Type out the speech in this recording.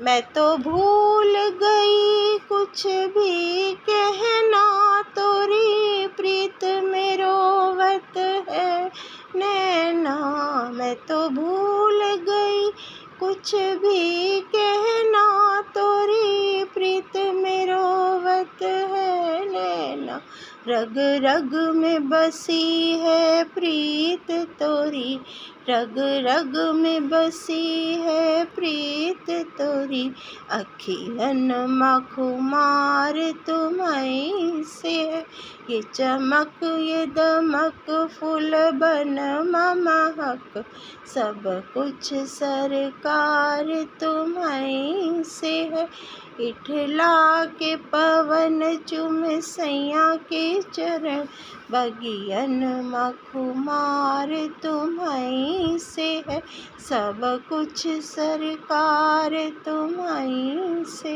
मैं तो भूल गई कुछ भी कहना, तोरी प्रीत में रोवत है नैना। मैं तो भूल गई कुछ भी कहना, तोरी प्रीत में रोवत है नैना। रग रग में बसी है प्रीत तोरी, रग रग में बसी है प्रीत तोरी। अखियन माँ खुमार तुम्हीं से है, ये चमक ये दमक फूल बन महक। सब कुछ सरकार तुम्हीं से है, इठला के पवन चूमे सैया के चरण। बगियन माँ खुमार तुम्हीं से है, सब कुछ सरकार तुम्हीं से।